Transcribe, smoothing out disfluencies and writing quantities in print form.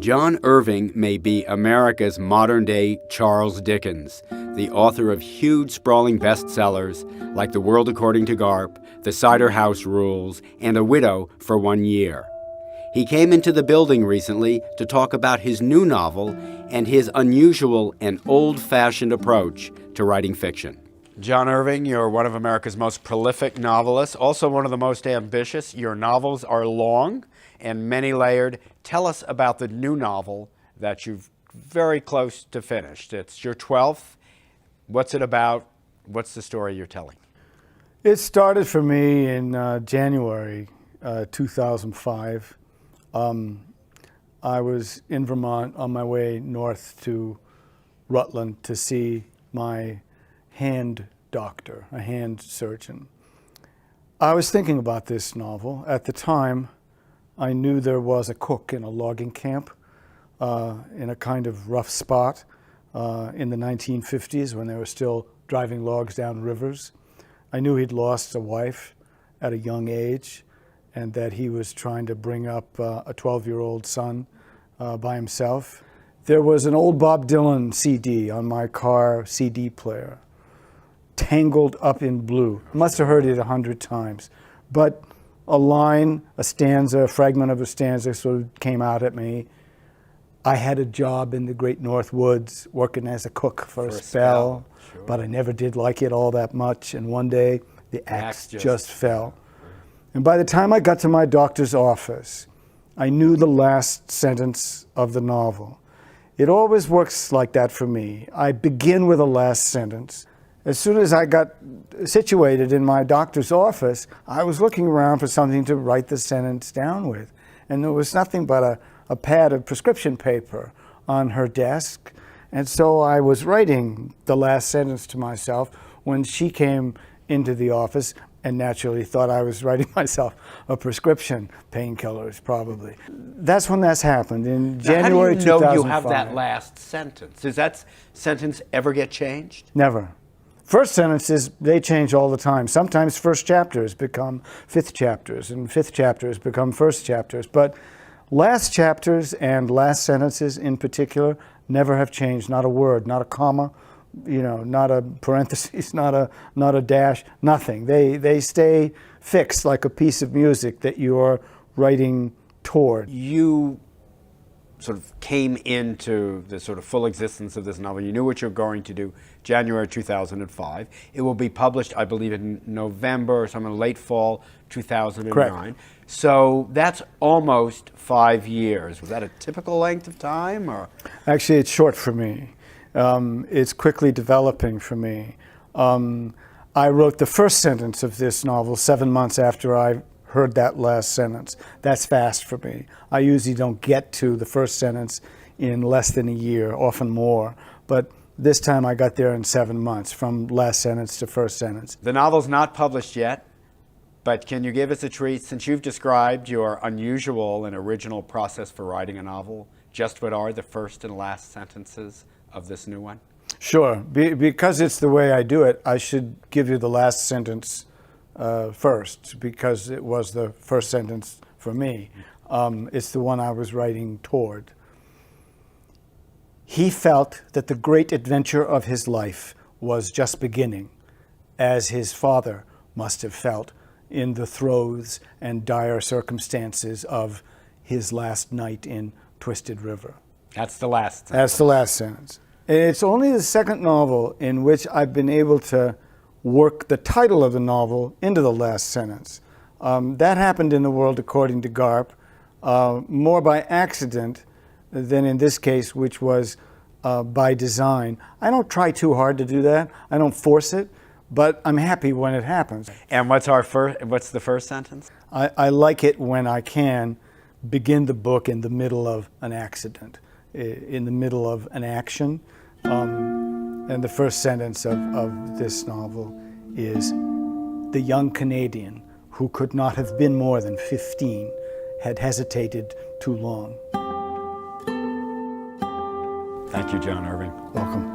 John Irving may be America's modern-day Charles Dickens, the author of huge, sprawling bestsellers like The World According to Garp, The Cider House Rules, and A Widow for 1 year. He came into the building recently to talk about his new novel and his unusual and old-fashioned approach to writing fiction. John Irving, you're one of America's most prolific novelists, also one of the most ambitious. Your novels are long and many-layered. Tell us about the new novel that you're very close to finished. It's your 12th. What's it about? What's the story you're telling? It started for me in January 2005. I was in Vermont on my way north to Rutland to see my hand doctor, a hand surgeon. I was thinking about this novel. At the time, I knew there was a cook in a logging camp in a kind of rough spot in the 1950s when they were still driving logs down rivers. I knew he'd lost a wife at a young age and that he was trying to bring up a 12-year-old son by himself. There was an old Bob Dylan CD on my car CD player, Tangled Up in Blue. I must have heard it 100 times, but a line, a stanza, a fragment of a stanza sort of came out at me. I had a job in the Great North Woods working as a cook for a spell. Sure. But I never did like it all that much, and one day the axe just fell. And by the time I got to my doctor's office, I knew the last sentence of the novel. It always works like that for me. I begin with a last sentence. As soon as I got situated in my doctor's office, I was looking around for something to write the sentence down with. And there was nothing but a pad of prescription paper on her desk. And so I was writing the last sentence to myself when she came into the office and naturally thought I was writing myself a prescription, painkillers probably. That's when that's happened, in January 2005. How do you know you have that last sentence? Does that sentence ever get changed? Never. First sentences, they change all the time. Sometimes first chapters become fifth chapters, and fifth chapters become first chapters. But last chapters and last sentences in particular never have changed. Not a word, not a comma, not a parenthesis, not a dash, nothing. They stay fixed like a piece of music that you're writing toward. You sort of came into the sort of full existence of this novel. You knew what you were going to do January 2005. It will be published, I believe, in November or some late fall 2009. Correct. So that's almost 5 years. Was that a typical length of time, or? Actually, it's short for me. It's quickly developing for me. I wrote the first sentence of this novel 7 months after I heard that last sentence. That's fast for me. I usually don't get to the first sentence in less than a year, often more. But this time I got there in 7 months, from last sentence to first sentence. The novel's not published yet, but can you give us a treat? Since you've described your unusual and original process for writing a novel, just what are the first and last sentences of this new one? Sure. Because it's the way I do it, I should give you the last sentence first, because it was the first sentence for me. It's the one I was writing toward. He felt that the great adventure of his life was just beginning, as his father must have felt in the throes and dire circumstances of his last night in Twisted River. That's the last sentence. That's the last sentence. It's only the second novel in which I've been able to work the title of the novel into the last sentence. That happened in The World According to Garp, more by accident than in this case, which was by design. I don't try too hard to do that. I don't force it, but I'm happy when it happens. And what's the first sentence? I like it when I can begin the book in the middle of an accident, in the middle of an action. And the first sentence of this novel is, the young Canadian, who could not have been more than 15, had hesitated too long. Thank you, John Irving. Welcome.